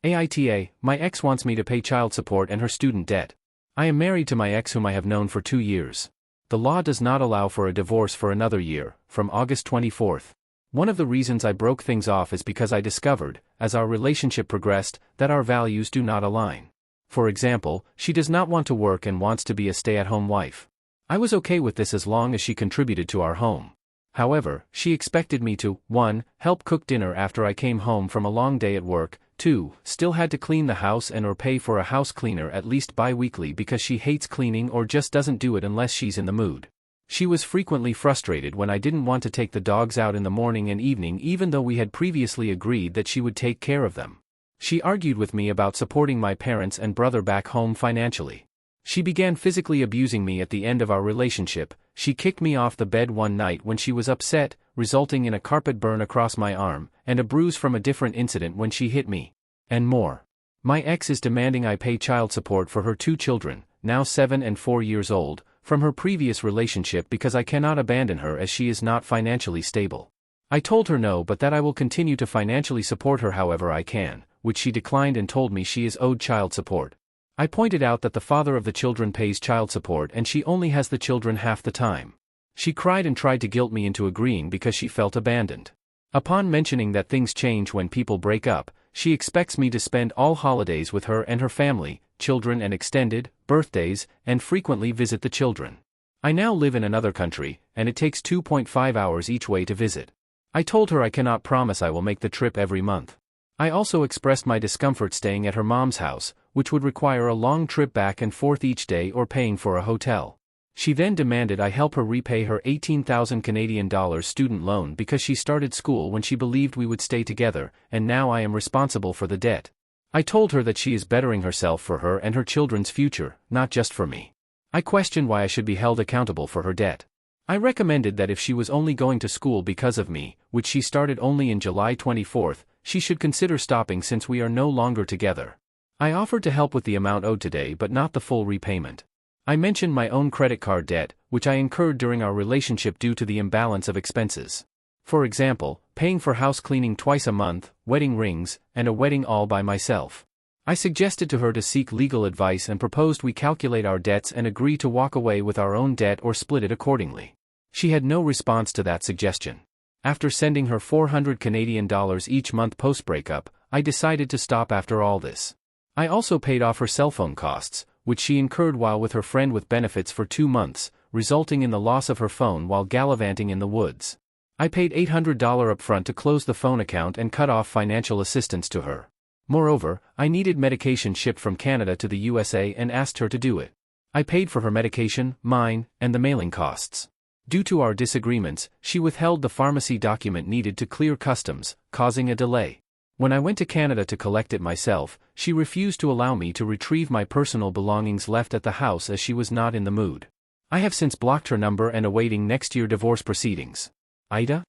AITA, my ex wants me to pay child support and her student debt. I am married to my ex whom I have known for 2 years. The law does not allow for a divorce for another year, from August 24th. One of the reasons I broke things off is because I discovered, as our relationship progressed, that our values do not align. For example, she does not want to work and wants to be a stay-at-home wife. I was okay with this as long as she contributed to our home. However, she expected me to, 1. Help cook dinner after I came home from a long day at work, 2. Still had to clean the house and or pay for a house cleaner at least bi-weekly because she hates cleaning or just doesn't do it unless she's in the mood. She was frequently frustrated when I didn't want to take the dogs out in the morning and evening even though we had previously agreed that she would take care of them. She argued with me about supporting my parents and brother back home financially. She began physically abusing me at the end of our relationship. She kicked me off the bed one night when she was upset, resulting in a carpet burn across my arm, and a bruise from a different incident when she hit me. And more. My ex is demanding I pay child support for her 2 children, now 7 and 4 years old, from her previous relationship because I cannot abandon her as she is not financially stable. I told her no, but that I will continue to financially support her however I can, which she declined and told me she is owed child support. I pointed out that the father of the children pays child support and she only has the children half the time. She cried and tried to guilt me into agreeing because she felt abandoned. Upon mentioning that things change when people break up, she expects me to spend all holidays with her and her family, children and extended, birthdays, and frequently visit the children. I now live in another country, and it takes 2.5 hours each way to visit. I told her I cannot promise I will make the trip every month. I also expressed my discomfort staying at her mom's house, which would require a long trip back and forth each day or paying for a hotel. She then demanded I help her repay her $18,000 student loan because she started school when she believed we would stay together, and now I am responsible for the debt. I told her that she is bettering herself for her and her children's future, not just for me. I questioned why I should be held accountable for her debt. I recommended that if she was only going to school because of me, which she started only in July 24th, she should consider stopping since we are no longer together. I offered to help with the amount owed today but not the full repayment. I mentioned my own credit card debt, which I incurred during our relationship due to the imbalance of expenses. For example, paying for house cleaning twice a month, wedding rings, and a wedding all by myself. I suggested to her to seek legal advice and proposed we calculate our debts and agree to walk away with our own debt or split it accordingly. She had no response to that suggestion. After sending her $400 each month post-breakup, I decided to stop after all this. I also paid off her cell phone costs, which she incurred while with her friend with benefits for 2 months, resulting in the loss of her phone while gallivanting in the woods. I paid $800 upfront to close the phone account and cut off financial assistance to her. Moreover, I needed medication shipped from Canada to the USA and asked her to do it. I paid for her medication, mine, and the mailing costs. Due to our disagreements, she withheld the pharmacy document needed to clear customs, causing a delay. When I went to Canada to collect it myself, she refused to allow me to retrieve my personal belongings left at the house as she was not in the mood. I have since blocked her number and awaiting next year divorce proceedings. AITA?